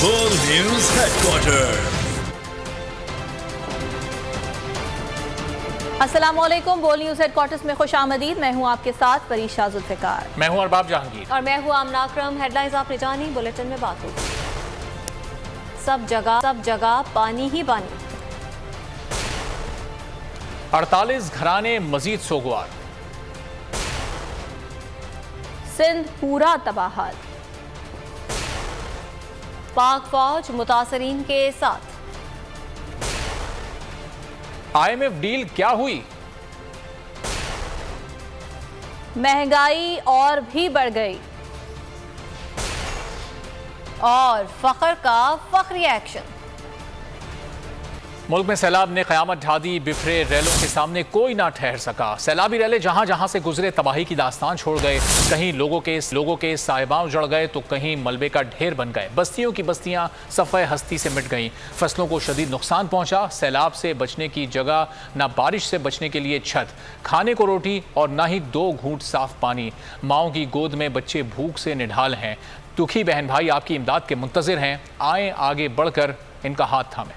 बोल news headquarter. अस्सलामुअलैकुम, बोल न्यूज हेडक्वार्टर्स में खुशामदीद। मैं हूं आपके साथ परीशा जुल्फिकार। मैं हूं अरबाब जहांगीर और मैं हूं आमना अकरम। हेडलाइंस आपने जानी, बुलेटिन में बात होगी। सब जगह पानी ही पानी। 48 घराने मजीद सोगवार। सिंध पूरा तबाहाल। पाक फौज मुतासरीन के साथ। IMF डील क्या हुई? महंगाई और भी बढ़ गई और फख्र का फख्री एक्शन। मुल्क में सैलाब ने कयामत ढा दी। बिफरे रैलों के सामने कोई ना ठहर सका। सैलाबी रैले जहां जहां से गुजरे तबाही की दास्तान छोड़ गए। कहीं लोगों के साहिबान उजड़ गए तो कहीं मलबे का ढेर बन गए। बस्तियों की बस्तियां सफ़े हस्ती से मिट गईं। फसलों को शदीद नुकसान पहुंचा। सैलाब से बचने की जगह, ना बारिश से बचने के लिए छत, खाने को रोटी और ना ही 2 घूंट साफ पानी। माओं की गोद में बच्चे भूख से निढाल हैं। दुखी बहन भाई आपकी इमदाद के मुंतजिर हैं। आए आगे बढ़कर इनका हाथ थामें।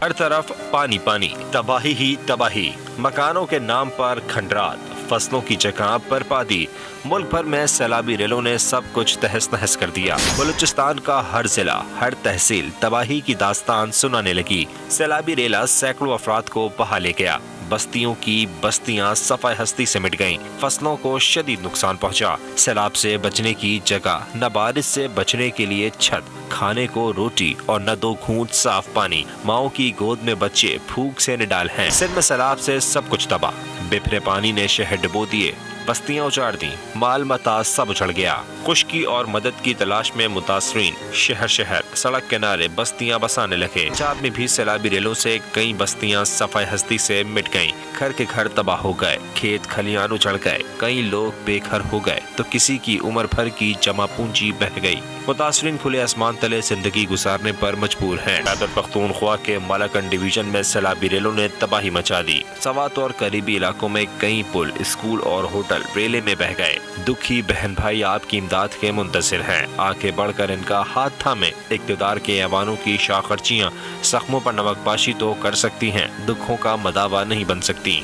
हर तरफ पानी पानी, तबाही ही तबाही। मकानों के नाम पर खंडरात, फसलों की जगह बर्बादी। मुल्क भर में सैलाबी रेलों ने सब कुछ तहस नहस कर दिया। बलूचिस्तान का हर जिला, हर तहसील तबाही की दास्तान सुनाने लगी। सैलाबी रेला सैकड़ों अफराद को बहा ले गया। बस्तियों की बस्तियां सफाई हस्ती से मिट गईं। फसलों को शदीद नुकसान पहुंचा। सैलाब से बचने की जगह, न बारिश से बचने के लिए छत, खाने को रोटी और न 2 घूंट साफ पानी। माओं की गोद में बच्चे भूख से निडाल हैं। सिंध में सैलाब से सब कुछ तबाह। बिफरे पानी ने शहर डुबो दिए, बस्तियां उजाड़ दी, माल मता सब उजड़ गया। खुशकी और मदद की तलाश में मुतासरीन शहर शहर सड़क किनारे बस्तियां बसाने लगे। पंजाब में भी सैलाबी रेलों से कई बस्तियां सफाई हस्ती से मिट गईं। घर के घर तबाह हो गए, खेत खलियान उजड़ गए। कई लोग बेघर हो गए तो किसी की उम्र भर की जमा पूंजी बह गई। मुतासरीन खुले आसमान तले जिंदगी गुजारने पर मजबूर हैं। खैबर पख्तूनख्वा के मालाकंड डिवीजन में सैलाबी रेलों ने तबाही मचा दी। सवात और करीबी इलाकों में कई पुल, स्कूल और होटल रेले में बह गए। दुखी बहन भाई आपकी इमदाद के मुंतजिर हैं। आगे बढ़कर इनका हाथ थामे। इक़्तिदार के ऐवानों की शाखर्चियाँ जख्मों पर नमकपाशी तो कर सकती हैं, दुखों का मदावा नहीं बन सकती।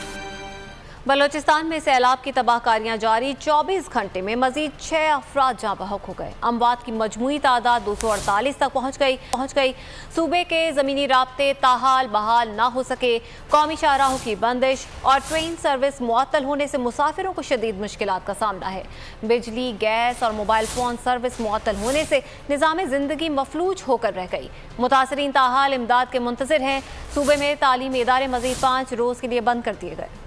बलोचिस्तान में सैलाब की तबाहकारियां जारी। 24 घंटे में मजीद 6 अफराद जाँ बहक हो गए। अमवात की मजमूई तादाद 248 तक पहुँच गई। सूबे के ज़मीनी राब्ते ताहाल बहाल ना हो सके। कौमी शाहराहों की बंदिश और ट्रेन सर्विस मुअत्तल होने से मुसाफिरों को शदीद मुश्किलात का सामना है। बिजली, गैस और मोबाइल फ़ोन सर्विस मुअत्तल होने से निज़ाम ज़िंदगी मफलूज होकर रह गई। मुतासरीन ताहाल इमदाद के मुंतज़िर हैं। सूबे में तालीमी इदारे मजीद 5 रोज़ के लिए बंद कर दिए गए।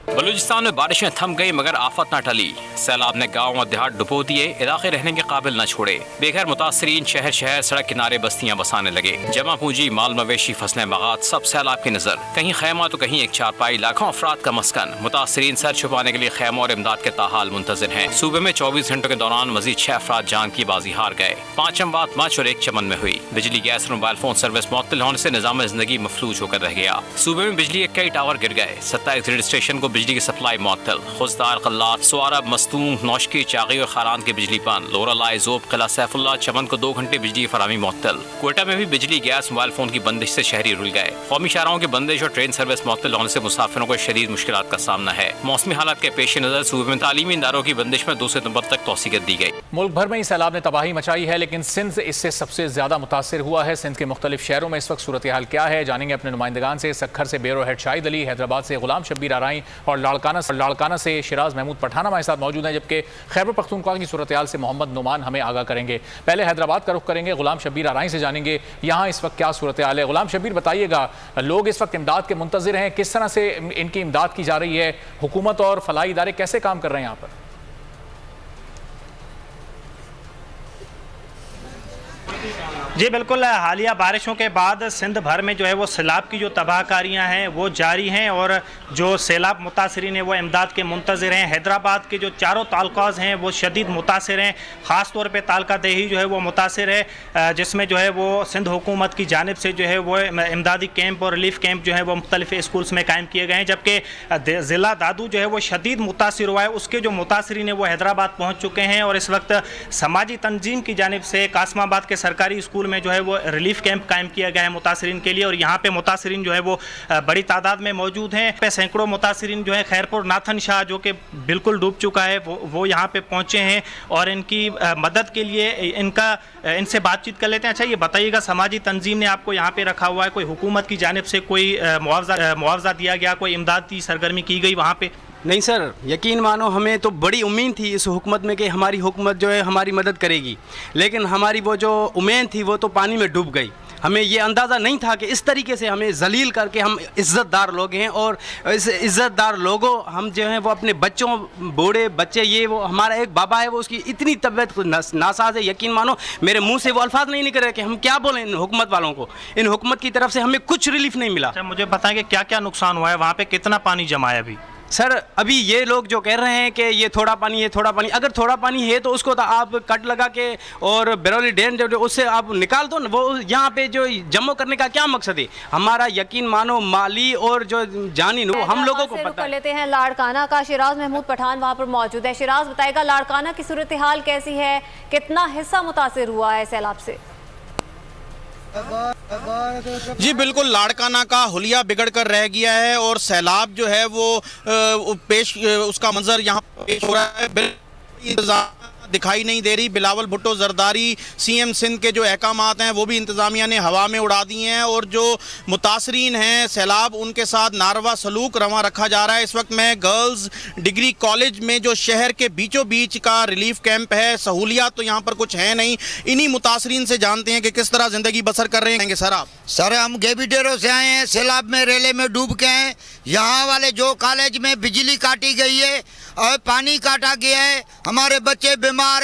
बलूचिस्तान में बारिशें थम गई मगर आफत न टली। सैलाब ने गाँव और देहात डुबो दिए, इलाके रहने के काबिल न छोड़े। बेघर मुतासरीन शहर शहर सड़क किनारे बस्तियां बसाने लगे। जमा पूंजी, माल मवेशी, फसलें बागात सब सैलाब की नजर। कहीं खैमा तो कहीं एक चारपाई। लाखों अफराद का मस्कन। मुतासरीन सर छुपाने के लिए खैमों और इमदाद के ताहाल मुंतजिर हैं। सूबे में 24 घंटों के दौरान मजीद 6 अफराद जान की बाजी हार गए। 5 अमवात मच और 1 चमन में हुई। बिजली, गैस और मोबाइल फोन सर्विस मुअत्तल होने से निजाम जिंदगी मफलूज होकर रह गया। सूबे में बिजली के कई टावर गिर गए। 27 ग्रिड स्टेशन को बिजली की सप्लाई मुअत्तल। खुजदार, कल्लात, सुआरब, मस्तूम, नौशकी, चागी और खारान के बिजली पान। लोरालाई, जोब, किला सैफुल्ला, चमन को 2 घंटे बिजली की फराहमी मुअत्तल। क्वेटा में भी बिजली, गैस, मोबाइल फोन की बंदिश से शहरी रुल गए। कौमी शाहराहों की बंदिश और ट्रेन सर्विस मुअत्तल होने से मुसाफिरों को शदीद मुश्किलात का सामना है। मौसमी हालात के पेश नजर सूबे में तालीमी इदारों की बंदिश में 2 सितंबर तक तौसीकत दी गई। मुल्क भर में ही सैलाब ने तबाही मचाई है, लेकिन सिंध इससे सबसे ज्यादा मुतासिर हुआ है। सिंध के मुख्तलिफ शहरों में इस वक्त सूरत हाल क्या है, जानेंगे अपने नुमाइंदगान से। सक्खर से बेरो हेड शाहिद अली, हैदराबाद से गुलाम शब्बीर आराई और लाड़काना से शिराज महमूद पठान हमारे साथ मौजूद हैं, जबकि खैबर पख्तूनख्वा की सूरत हाल से मोहम्मद नुमान हमें आगाह करेंगे। पहले हैदराबाद का रुख करेंगे, गुलाम शब्बीर आराई से जानेंगे यहाँ इस वक्त क्या सूरत हाल है। गुलाम शब्बीर, बताइएगा, लोग इस वक्त इमदाद के मुंतजिर हैं, किस तरह से इनकी इमदाद की जा रही है, हुकूमत और फलाही इदारे कैसे काम कर रहे हैं यहाँ पर? जी बिल्कुल, हालिया बारिशों के बाद सिंध भर में जो है वो सैलाब की जो तबाहकारियाँ हैं वो जारी हैं और जो सैलाब मुतासरीन हैं वो इमदाद के मुंतज़िर हैं। हैदराबाद के जो चारों तालुकात हैं वो शदीद मुतासर हैं, ख़ास तौर पे तालका देही जो है वो मुतासर है, जिसमें जो है वो सिंध हुकूमत की जानिब से जो है वो इमदादी कैंप और रिलीफ कैंप जो है वो मुख्तलिफ स्कूल्स में कायम किए गए हैं। जबकि ज़िला दादू जो है वो शदीद मुतासर हुआ है, उसके जो मुतासरीन हैं वो हैदराबाद पहुँच चुके हैं और इस वक्त समाजी तंजीम की जानिब से कासमाबाद के सरकारी स्कूल में जो है वो रिलीफ कैंप कायम किया गया है मुतासरीन के लिए और यहाँ पे मुतासरीन जो है वो बड़ी तादाद में मौजूद हैं। सैकड़ों मुतासरीन जो है खैरपुर नाथन शाह जो कि बिल्कुल डूब चुका है वो यहाँ पे पहुँचे हैं और इनकी मदद के लिए इनसे बातचीत कर लेते हैं। अच्छा ये बताइएगा, समाजी तंजीम ने आपको यहाँ पे रखा हुआ है, कोई हुकूमत की जानिब से कोई मुआवजा दिया गया, कोई इमदादी सरगर्मी की गई वहाँ पे? नहीं सर, यकीन मानो हमें तो बड़ी उम्मीद थी इस हुकूमत में कि हमारी हुकूमत जो है हमारी मदद करेगी, लेकिन हमारी वो जो उम्मीद थी वो तो पानी में डूब गई। हमें ये अंदाज़ा नहीं था कि इस तरीके से हमें जलील करके, हम इज़्ज़तदार लोग हैं और इस इज़्ज़तदार लोगों हम जो हैं वो अपने बच्चों, बूढ़े बच्चे, ये वो हमारा एक बाबा है वो उसकी इतनी तबीयत नासाज है, यकीन मानो मेरे मुंह से वो अल्फाज नहीं निकल रहे कि हम क्या बोलें इन हुकूमत वालों को। इन हुकूमत की तरफ से हमें कुछ रिलीफ नहीं मिला। अच्छा मुझे बताएं कि क्या क्या नुकसान हुआ है, वहाँ पर कितना पानी जमा है अभी? सर अभी ये लोग जो कह रहे हैं कि ये थोड़ा पानी है, थोड़ा पानी, अगर थोड़ा पानी है तो उसको तो आप कट लगा के और बेरोली डैम जो उससे आप निकाल दो ना, वो यहाँ पे जो जमा करने का क्या मकसद है? हमारा यकीन मानो माली और जो जानी हम लोगों को पता है। लेते हैं लाड़काना का, शिराज महमूद पठान वहाँ पर मौजूद है। शिराज बताएगा लाड़काना की सूरत हाल कैसी है, कितना हिस्सा मुतासिर हुआ है सैलाब से? जी बिल्कुल, लाड़काना का हुलिया बिगड़ कर रह गया है और सैलाब जो है वो उसका मंजर यहाँ पेश हो रहा है। दिखाई नहीं दे रही। बिलावल भुट्टो जरदारी सीएम सिंध के जो अहकामात हैं वो भी इंतज़ामिया ने हवा में उड़ा दिए हैं और जो मुतासरीन हैं सैलाब उनके साथ नारवा सलूक रवा रखा जा रहा है। इस वक्त मैं गर्ल्स डिग्री कॉलेज में जो शहर के बीचों बीच का रिलीफ कैंप है, सहूलियात तो यहाँ पर कुछ है नहीं। इन्हीं मुतासरीन से जानते हैं कि किस तरह ज़िंदगी बसर कर रहे हैं। सर आप? सर हम गेबिटेरो से आए हैं, सैलाब में रेले में डूब के हैं। यहाँ वाले जो कॉलेज में बिजली काटी गई है और पानी काटा गया है, हमारे बच्चे बीमार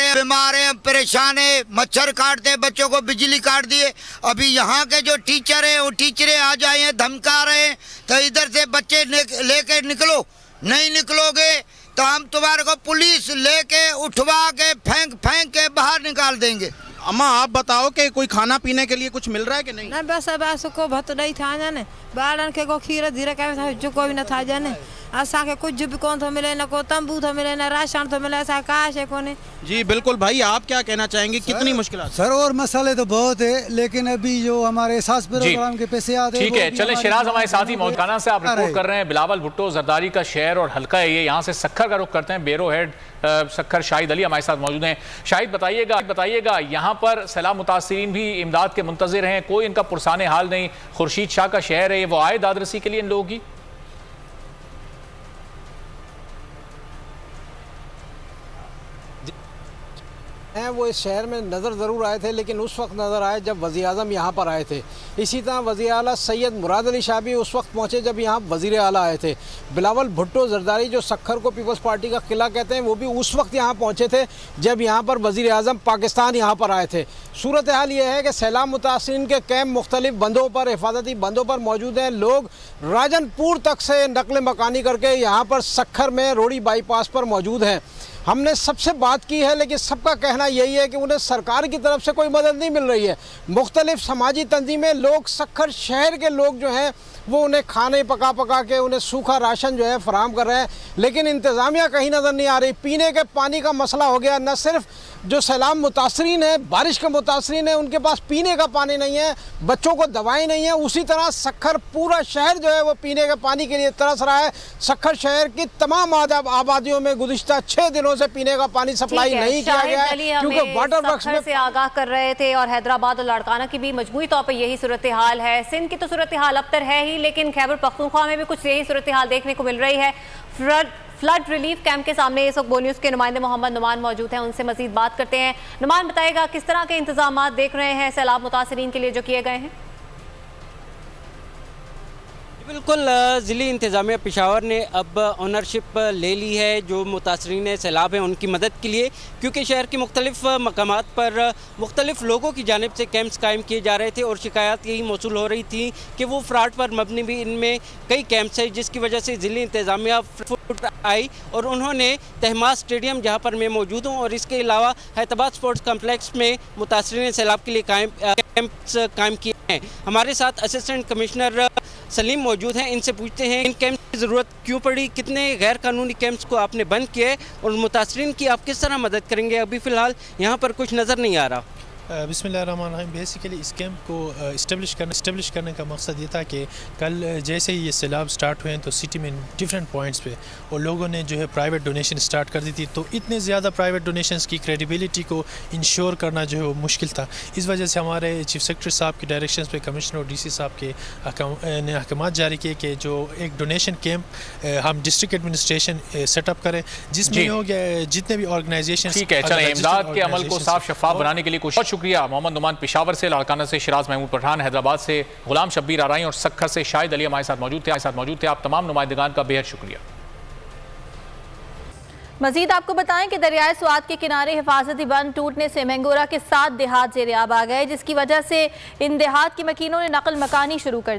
हैं, परेशान है, मच्छर काटते हैं, बच्चों को बिजली काट दिए। अभी यहाँ के जो टीचर हैं वो टीचरें आ जाए हैं, धमका रहे हैं, तो इधर से बच्चे लेके निकलो, नहीं निकलोगे तो हम तुम्हारे को पुलिस लेके उठवा के फेंक के बाहर निकाल देंगे। अम्मा आप बताओ कि कोई खाना पीने के लिए कुछ मिल रहा है कि नहीं? ना बस को भत नहीं था जाने, बारन के को खीर धीरे कहे जो कोई न था जाने, असा के कुछ भी कौन तो मिले, न को तंबू तो मिले, न राशन तो मिले, ऐसा काश है कोने। जी बिल्कुल भाई, आप क्या कहना चाहेंगे, कितनी मुश्किल? सर और मसाले तो बहुत है, लेकिन अभी जो हमारे सास प्रोग्राम के पैसे आते हैं। ठीक है, चले शिराज हमारे साथी मौजूद से आप रिपोर्ट कर रहे हैं। बिलावल भुट्टो जरदारी का शहर और हल्का है ये, यहाँ से सक्खर का रुख करते हैं। ब्यूरो हेड सक्खर शाहिद अली हमारे साथ मौजूद हैं। शाहिद बताइएगा यहाँ पर सैलाब मुतासरीन भी इमदाद के मुंतज़िर हैं, कोई इनका पुरसाने हाल नहीं। खुर्शीद शाह का शहर है, वो आए दादरसी के लिए इन लोगों की? हैं वो इस शहर में नज़र ज़रूर आए थे, लेकिन उस वक्त नज़र आए जब वज़ीर आज़म यहाँ पर आए थे। इसी तरह वज़ीर आला सैयद मुराद अली शाह भी उस वक्त पहुँचे जब यहाँ वज़ीर आला आए थे। बिलावल भुट्टो जरदारी जो सक्खर को पीपल्स पार्टी का किला कहते हैं, वो भी उस वक्त यहाँ पहुँचे थे जब यहाँ पर वज़ीर आज़म पाकिस्तान यहाँ पर आए थे। सूरत हाल ये है कि सैलाब मुतासरीन के कैंप मुख्तलिफ बंदों पर, हिफाजती बंदों पर मौजूद हैं। लोग राजनपुर तक से नकल मकानी करके यहाँ पर सक्खर में रोड़ी बाईपास पर मौजूद हैं। हमने सबसे बात की है, लेकिन सबका कहना यही है कि उन्हें सरकार की तरफ से कोई मदद नहीं मिल रही है। मुख्तलिफ समाजी तंजीमें, लोग, सक्खर शहर के लोग जो हैं वो उन्हें खाने पका के उन्हें सूखा राशन जो है फराहम कर रहे हैं, लेकिन इंतज़ामिया कहीं नज़र नहीं आ रही। पीने के पानी का मसला हो गया। न सिर्फ जो सैलाब मुतासरीन है, बारिश के मुतासरीन है, उनके पास पीने का पानी नहीं है, बच्चों को दवाएं नहीं है, उसी तरह सक्खर पूरा शहर जो है वो पीने के पानी के लिए तरस रहा है। सक्खर शहर की तमाम आबादियों में गुज़िश्ता 6 दिनों से पीने का पानी सप्लाई नहीं किया गया है, क्योंकि वाटर वर्क्स में से आगाह कर रहे थे। और हैदराबाद और लाड़काना की भी मजमूई तौर पर यही सूरत हाल है। सिंध की तो सूरत हाल अबतर है ही, लेकिन खैबर पख्तूनख्वा में भी कुछ यही सूरत हाल देखने को मिल रही है। फ्लड रिलीफ कैंप के सामने इस वक्त बो न्यूज़ के नुमाइंदे मोहम्मद नुमान मौजूद हैं, उनसे मजीद बात करते हैं। नुमान बताएगा किस तरह के इंतजाम देख रहे हैं सैलाब मुतासरीन के लिए जो किए गए हैं? बिल्कुल, ज़िली इंतज़ामिया पेशावर ने अब ऑनरशिप ले ली है जो मुतासरीन सैलाब हैं उनकी मदद के लिए, क्योंकि शहर के मुख्तलिफ़ मकामात पर मुख्तलिफ़ लोगों की जानिब से कैंप्स कायम किए जा रहे थे और शिकायत यही मौसूल हो रही थी कि वो फ्रॉड पर मबनी भी इनमें कई कैंप्स हैं, जिसकी वजह से ज़िली इंतज़ामिया फुट आई और उन्होंने तहमास स्टेडियम जहाँ पर मैं मौजूद हूँ और इसके अलावा हैदराबाद स्पोर्ट्स कम्प्लेक्स में मुतासरीन सैलाब के लिए कैंप्स कायम किए हैं। हमारे साथ असिस्टेंट कमिश्नर सलीम मौजूद हैं, इनसे पूछते हैं इन कैंप की ज़रूरत क्यों पड़ी, कितने गैर कानूनी कैंप्स को आपने बंद किए और मुतासरीन की आप किस तरह मदद करेंगे। अभी फ़िलहाल यहाँ पर कुछ नज़र नहीं आ रहा। बिस्मिल्लाहिर्रहमानिर्रहीम। बेसिकली इस कैंप को इस्टेब्लिश करने का मकसद ये था कि कल जैसे ही ये सैलाब स्टार्ट हुए हैं तो सिटी में डिफरेंट पॉइंट्स पे और लोगों ने जो है प्राइवेट डोनेशन स्टार्ट कर दी थी, तो इतने ज़्यादा प्राइवेट डोनेशंस की क्रेडिबिलिटी को इंश्योर करना जो है वो मुश्किल था। इस वजह से हमारे चीफ सेक्रेटरी साहब की डायरेक्शंस पे कमिश्नर और डीसी साहब के ने अहकामात जारी किए कि जो एक डोनेशन कैंप हम डिस्ट्रिक्ट एडमिनिस्ट्रेशन सेटअप करें जिसमें हो गया जितने भी ऑर्गेनाइजेशन। ठीक है, चलें, इमदाद के अमल को साफ शफाफ बनाने के लिए कुछ शुक्रिया। मोहम्मद नुमान पेशावर से, लाड़काना से शिराज महमूद पठान, हैदराबाद से गुलाम शब्बीर आराई और सक्खर से शाहिद अली हमारे साथ मौजूद थे। आप तमाम नुमाइंदगान का बेहद शुक्रिया। मजीद आपको बताएं कि दरियाए स्वात के किनारे हिफाजती बंद टूटने से मैंगोरा के 7 देहात ज़ेर-ए-आब आ गए, जिसकी वजह से इन देहात की मकीनों ने नकल मकानी शुरू कर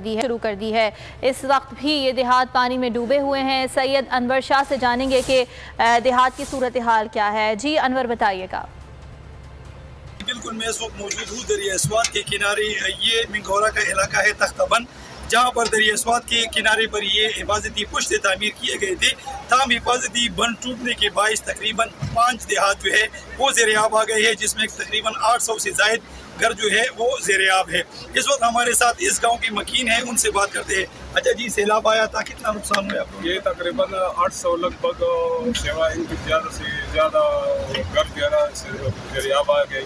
दी है। इस वक्त भी ये देहात पानी में डूबे हुए हैं। सैयद अनवर शाह से जानेंगे कि देहात की सूरत हाल क्या है। जी अनवर, बताइएगा। बिल्कुल, मैं इस वक्त मौजूद हूँ दरिया स्वात के किनारे। ये मैंगोरा का इलाका है तख्ताबंद, जहाँ पर दरिया स्वात के किनारे पर ये हिफाजती पुश्ते तामीर किए गए थे। तमाम हिफाजती बंद टूटने के बायस तकरीबन 5 देहात जो है वो ज़ेर-ए-आब आ गए हैं, जिसमें तकरीबन 800 से ज़ायद घर जो है वो ज़ेर-ए-आब है। इस वक्त हमारे साथ इस गांव के मकीन हैं, उनसे बात करते हैं। अच्छा जी, सैलाब आया था, कितना नुकसान हुआ आपको? ये तकरीबन 800 लगभग सेवा इनकी ज़्यादा से ज़्यादा घर ज़ेर-ए-आब आ गए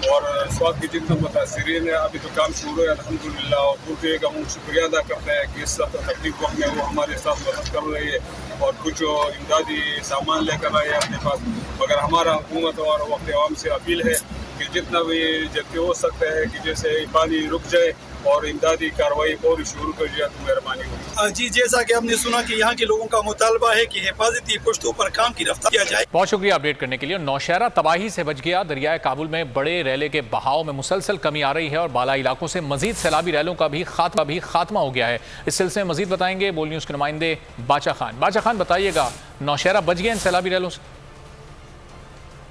और स्वाद के जितने मुतासरीन है अभी तो काम शुरू है अल्हम्दुलिल्लाह, और पूरे का हम शुक्रिया अदा करते हैं कि इस तकलीफ वक्त में वो हमारे साथ मदद कर रही है और कुछ इमदादी सामान लेकर आए अपने पास। मगर हमारा हुकूमत और वक्त आवाम से अपील है कि जितना भी जल्दी हो सकता है कि जैसे पानी रुक जाए और इमदादी कार्रवाई और शुरू कर दिया तो मेहरबानी होगी। जी, जैसा कि आपने सुना कि यहाँ के लोगों का मुतालबा है कि हिफाजती पुश्तों पर काम की रफ्तार किया जाए। बहुत शुक्रिया अपडेट करने के लिए। नौशहरा तबाही से बच गया। दरियाए काबुल में बड़े रैले के बहाव में मुसलसल कमी आ रही है और बाला इलाकों से मजीद सैलाबी रैलों का भी खात्मा हो गया है। इस सिलसिले में मजीद बताएंगे बोल न्यूज़ के नुमाइंदे बाचा खान। बाचा खान, बताइएगा, नौशहरा बच गया इन सैलाबी रैलों से?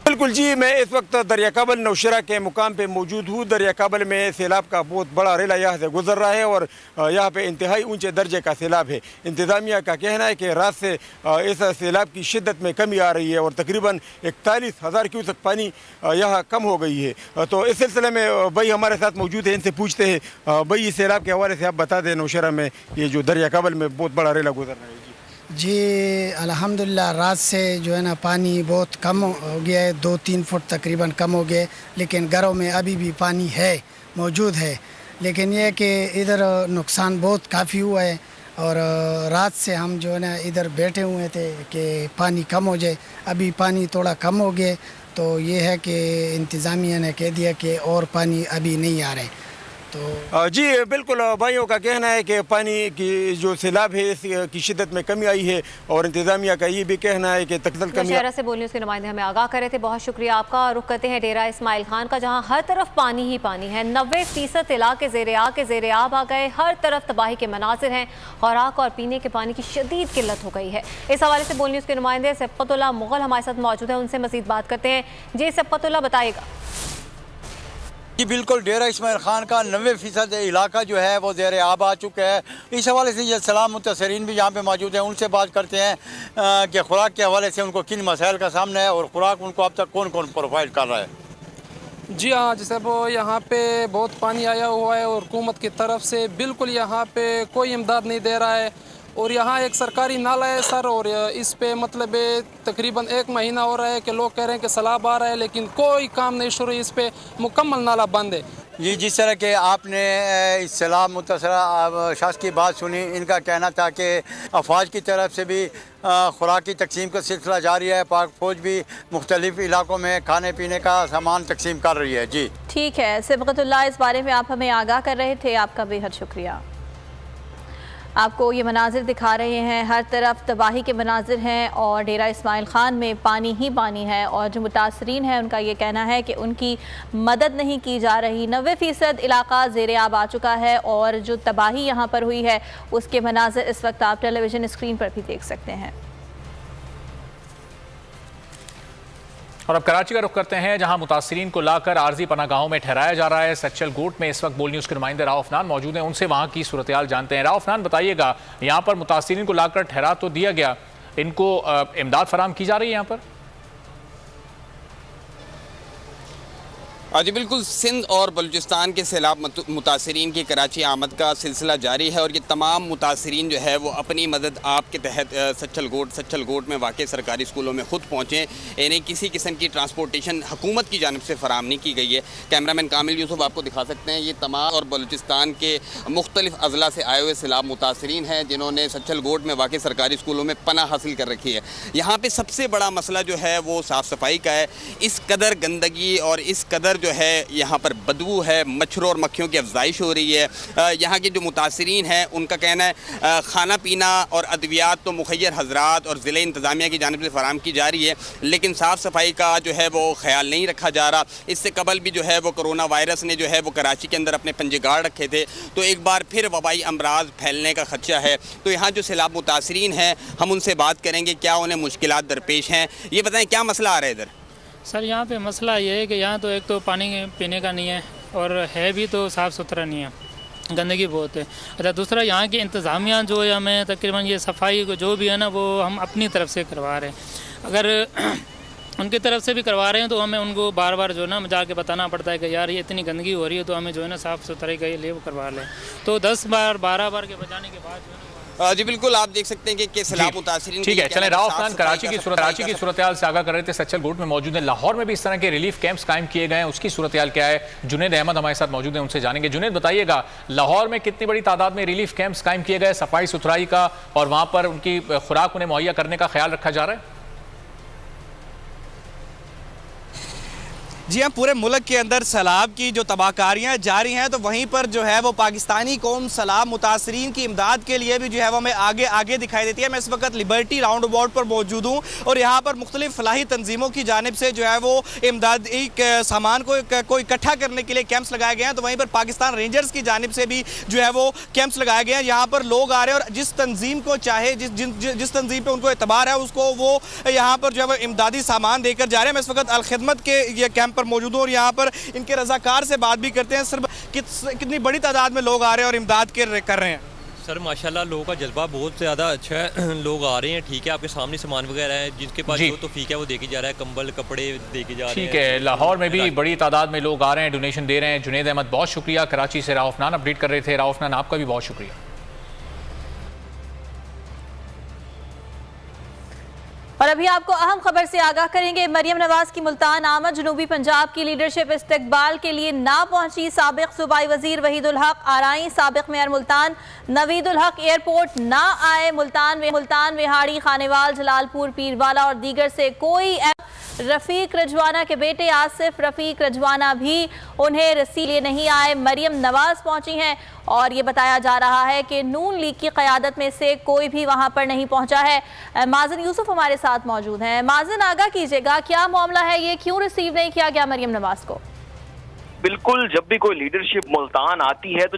बिल्कुल जी, मैं इस वक्त दरिया काबल नौशहरा के मुकाम पे मौजूद हूँ। दरिया काबल में सैलाब का बहुत बड़ा रेला यहाँ से गुजर रहा है और यहाँ पे इंतहाई ऊंचे दर्जे का सैलाब है। इंतज़ामिया का कहना है कि रात से इस सैलाब की शिद्दत में कमी आ रही है और तकरीबन 41,000 क्यूसेक पानी यहाँ कम हो गई है। तो इस सिलसिले में भाई हमारे साथ मौजूद है, इनसे पूछते हैं। भाई, इस सैलाब के हवाले से आप बता दें, नौशहरा में ये जो दरिया काबल में बहुत बड़ा रेला गुजर रहा है। जी अल्हम्दुलिल्लाह, रात से जो है ना पानी बहुत कम हो गया है, 2-3 फुट तकरीबन कम हो गए, लेकिन घरों में अभी भी पानी है, मौजूद है। लेकिन यह कि इधर नुकसान बहुत काफ़ी हुआ है और रात से हम जो है ना इधर बैठे हुए थे कि पानी कम हो जाए। अभी पानी थोड़ा कम हो गया, तो ये है कि इंतज़ामिया ने कह दिया कि और पानी अभी नहीं आ रहे। तो जी बिल्कुल, भाइयों का कहना है कि पानी की जो सैलाब है इसकी शिद्दत में कमी आई है और इंतज़ामिया का ये भी कहना है कि तकदल कमी। शहर से बोलने उसके नुमाइंदे हमें आगाह करे थे, बहुत शुक्रिया आपका। रुख करते हैं डेरा इस्माइल खान का, जहां हर तरफ पानी ही पानी है। 90% इलाके ज़ेर-ए-आब आ गए, हर तरफ तबाही के मनाजिर हैं। खुराक और पीने के पानी की शदीद किल्लत हो गई है। इस हवाले से बोल न्यूज़ के नुमाइंदे सबकतुल्लाह मुगल हमारे साथ मौजूद हैं, उनसे मजीद बात करते हैं। जी सबकतुल्लाह, बताइएगा। जी बिल्कुल, डेरा इस्माइल खान का 90% इलाका जो है वो ज़ेर-ए-आब आ चुका है। इस हवाले से ये सलाम मुतासरीन भी यहाँ पे मौजूद हैं, उनसे बात करते हैं कि खुराक के हवाले से उनको किन मसाइल का सामना है और खुराक उनको अब तक कौन कौन प्रोवाइड कर रहा है। जी हाँ, जैसे वो यहाँ पे बहुत पानी आया हुआ है और हुकूमत की तरफ से बिल्कुल यहाँ पे कोई इमदाद नहीं दे रहा है। और यहाँ एक सरकारी नाला है सर, और इस पे मतलब तकरीबन 1 महीना हो रहा है कि लोग कह रहे हैं कि सैलाब आ रहा है, लेकिन कोई काम नहीं शुरू, इस पे मुकम्मल नाला बंद है। जी, जिस तरह के आपने इस सलाम मुतासरा शख्स की बात सुनी, इनका कहना था कि अफवाज की तरफ से भी खुराक की तकसीम का सिलसिला जारी है। पाक फौज भी मुख्तलिफ इलाकों में खाने पीने का सामान तकसीम कर रही है। जी ठीक है सबकतुल्लाह, इस बारे में आप हमें आगाह कर रहे थे, आपका बेहद शुक्रिया। आपको ये मनाजिर दिखा रहे हैं, हर तरफ तबाही के मनाजिर हैं और डेरा इस्माइल ख़ान में पानी ही पानी है और जो मुतासरीन हैं उनका ये कहना है कि उनकी मदद नहीं की जा रही। 90% इलाका ज़ेरे आब आ चुका है और जो तबाही यहाँ पर हुई है उसके मनाजिर इस वक्त आप टेलीविज़न स्क्रीन पर भी देख सकते हैं। और अब कराची का रुख करते हैं, जहां मुतासरीन को लाकर आर्जी पनागाहों में ठहराया जा रहा है। सच्चल गोट में इस वक्त बोल न्यूज़ के नुमाइंदे राव अफनान मौजूद हैं, उनसे वहां की सूरत हाल जानते हैं। राव अफनान, बताइएगा, यहाँ पर मुतासरीन को लाकर ठहरा तो दिया गया, इनको इमदाद फराम की जा रही है यहाँ पर? जी बिल्कुल, सिंध और बलूचिस्तान के सैलाब मुतासरीन की कराची आमद का सिलसिला जारी है और ये तमाम मुतासरीन जो है वो अपनी मदद आपके तहत सच्चल गोट में वाक़ सरकारी स्कूलों में ख़ुद पहुँचे। इन्हें किसी किस्म की ट्रांसपोर्टेशन हुकूमत की जानिब से फ़राम नहीं की गई है। कैमरामैन कामिल यूसुफ आपको दिखा सकते हैं, ये तमाम और बलूचिस्तान के मुख्तलिफ अज़ला से आए हुए सैलाब मुतासरीन हैं जिन्होंने सच्चल गोट में वाक़ सरकारी स्कूलों में पनाह हासिल कर रखी है। यहाँ पर सबसे बड़ा मसला जो है वो साफ़ सफाई का है। इस कदर गंदगी और इस कदर जो है यहाँ पर बदबू है, मच्छरों और मक्खियों की अफजाइश हो रही है। यहाँ के जो मुतासरीन हैं उनका कहना है खाना पीना और अद्वियात तो मुखैर हजरात और ज़िले इंतज़ामिया की जानिब से फराम की जा रही है, लेकिन साफ़ सफाई का जो है वो ख्याल नहीं रखा जा रहा। इससे कबल भी जो है वो कोरोना वायरस ने जो है वो कराची के अंदर अपने पंजे गाड़ रखे थे, तो एक बार फिर वबाई अमराज फैलने का खदशा है। तो यहाँ जो सैलाब मुतासरीन हैं हम उनसे बात करेंगे, क्या उन्हें मुश्किलात दरपेश हैं। ये बताएं क्या मसला आ रहा है इधर? सर यहाँ पे मसला ये है कि यहाँ तो एक तो पानी पीने का नहीं है और है भी तो साफ़ सुथरा नहीं है, गंदगी बहुत है। अच्छा, दूसरा यहाँ की इंतज़ामिया जो है हमें तकरीबन ये सफाई को जो भी है ना वो हम अपनी तरफ से करवा रहे हैं। अगर उनकी तरफ से भी करवा रहे हैं तो हमें उनको बार बार जो है ना जाके बताना पड़ता है कि यार ये इतनी गंदगी हो रही है तो हमें जो है ना साफ़ सुथराई के लिए वो करवा लें। तो 10 बार 12 बार के बजाने के बाद जो है जी बिल्कुल, आप देख सकते हैं कि सैलाब मुतासरीन। ठीक है, चलें, राव अफनान कराची की सूरत हाल से आगाह कर रहे थे, सच्चल गोट में मौजूद है। लाहौर में भी इस तरह के रिलीफ कैंप्स कायम किए गए हैं, उसकी सूरत हाल क्या है? जुनेद अहमद हमारे साथ मौजूद हैं, उनसे जानेंगे। जुनेद, बताइएगा, लाहौर में कितनी बड़ी तादाद में रिलीफ कैंप्स कायम किए गए, सफाई सुथराई का और वहाँ पर उनकी खुराक उन्हें मुहैया करने का ख्याल रखा जा रहा है? जी हाँ, पूरे मुल्क के अंदर सैलाब की जो तबाहकारियाँ जारी हैं, तो वहीं पर जो है वो पाकिस्तानी कौम सैलाब मुतासरीन की इमदाद के लिए भी जो है वो हमें आगे आगे दिखाई देती है। मैं इस वक्त लिबर्टी राउंड अबाउट पर मौजूद हूँ और यहाँ पर मुख्तलिफ फलाही तंजीमों की जानिब से जो है वो इमदादी सामान को इकट्ठा करने के लिए कैंप्स लगाए गए हैं। तो वहीं पर पाकिस्तान रेंजर्स की जानिब से भी जो है वो कैंप्स लगाए गए हैं। यहाँ पर लोग आ रहे हैं और जिस तंजीम को चाहे जिस तंजीम पर उनको एतबार है उसको वो यहाँ पर जो है वो इमदादी सामान देकर जा रहे हैं। मैं इस वक्त अलखिदमत के ये कैंप मौजूद हूँ और यहाँ पर इनके रजाकार से बात भी करते हैं। सिर्फ कितनी बड़ी तादाद में लोग आ रहे हैं और इमदाद कर रहे हैं? सर माशाल्लाह लोगों का जज्बा बहुत ज़्यादा अच्छा है, लोग आ रहे हैं। ठीक है, आपके सामने सामान वगैरह है, जिसके पास जो तौफीक है वो देके जा रहा है, कंबल कपड़े देके जा रहे हैं। ठीक है, लाहौर में भी बड़ी तादाद में लोग आ रहे हैं, डोनेशन दे रहे हैं। जुनेद अहमद, बहुत शुक्रिया। कराची से राव अफनान अपडेट कर रहे थे। राव अफनान, आपका भी बहुत शुक्रिया। और अभी आपको अहम खबर से आगाह करेंगे। मरियम नवाज की मुल्तान आमद, जनूबी पंजाब की लीडरशिप इस्तकबाल के लिए ना पहुंची। साबिक सूबाई वजीर वहीदुल हक आराई, साबिक मेयर मुल्तान नवीदुल हक एयरपोर्ट ना आए। मुल्तान विहाड़ी, खानेवाल, जलालपुर, पीरवाला और दीगर से कोई रफ़ीक रजवाना के बेटे आसिफ रफ़ीक रजवाना भी उन्हें रसीद लिए नहीं आए। मरियम नवाज पहुंची हैं और ये बताया जा रहा है कि नून लीग की क़यादत में से कोई भी वहां पर नहीं पहुंचा है। माजिन यूसुफ हमारे साथ मौजूद हैं। माजिन, आगाह कीजिएगा, क्या मामला है, ये क्यों रिसीव नहीं किया गया मरियम नवाज को? बिल्कुल, जब भी कोई लीडरशिप मुल्तान आती है तो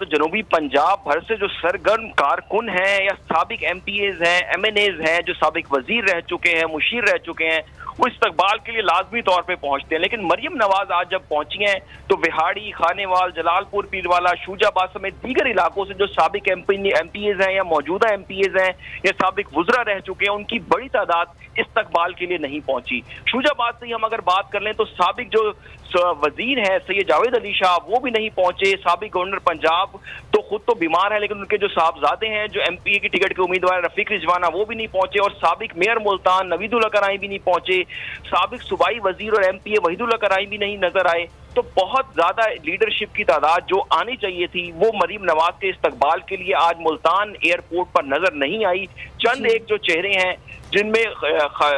जनूबी पंजाब भर से जो सरगर्म कारकुन हैं या साबिक MPAs हैं, MNAs हैं, जो साबिक वजीर रह चुके हैं, मुशीर रह चुके हैं, वो इस्तकबाल के लिए लाजमी तौर पे पहुंचते हैं। लेकिन मरियम नवाज आज जब पहुंची हैं तो विहाड़ी, खानेवाल, जलालपुर, पीरवाला, शूजाबाद समेत दीगर इलाकों से जो साबिक MPAs हैं या मौजूदा MPAs हैं या साबिक वुज़रा रह चुके हैं, उनकी बड़ी तादाद इस्तकबाल के लिए नहीं पहुंची। शूजाबाद से ही हम अगर बात कर लें तो साबिक जो वजीर हैं सैयद जावेद अली शाह वो भी नहीं पहुंचे। साबिक गवर्नर पंजाब तो खुद तो बीमार है, लेकिन उनके जो साहबजादे हैं जो MPA की टिकट के उम्मीदवार रफीक रिजवाना वो भी नहीं पहुंचे और साबिक मेयर मुल्तान नवीदुल हक आराई भी नहीं पहुंचे। साबिक सूबाई वजीर और MPA वहीदुल हक आराई भी नहीं नजर आए। तो बहुत ज्यादा लीडरशिप की तादाद जो आनी चाहिए थी वो मरीम नवाज के इस्तकबाल के लिए आज मुल्तान एयरपोर्ट पर नजर नहीं आई। चंद एक जो चेहरे हैं जिनमें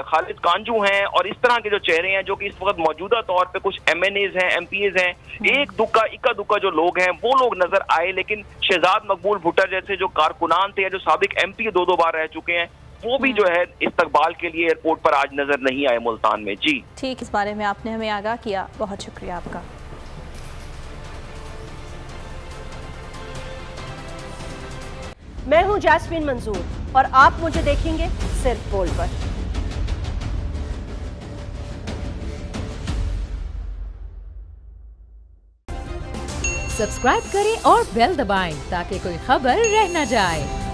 खालिद कांजू हैं और इस तरह के जो चेहरे हैं जो कि इस वक्त मौजूदा तौर पे कुछ MNAs हैं, MPAs हैं, एक दुक्का इक्का दुक्का जो लोग हैं वो लोग नजर आए, लेकिन शहजाद मकबूल भुट्टर जैसे जो कारकुनान थे या जो साबिक MP 2 बार रह चुके हैं वो भी जो है इस्तकबाल के लिए एयरपोर्ट पर आज नजर नहीं आए मुल्तान में। जी ठीक, इस बारे में आपने हमें आगाह किया, बहुत शुक्रिया आपका। मैं हूं जैस्मीन मंजूर और आप मुझे देखेंगे सिर्फ बोल पर। सब्सक्राइब करें और बेल दबाएं ताकि कोई खबर रह न जाए।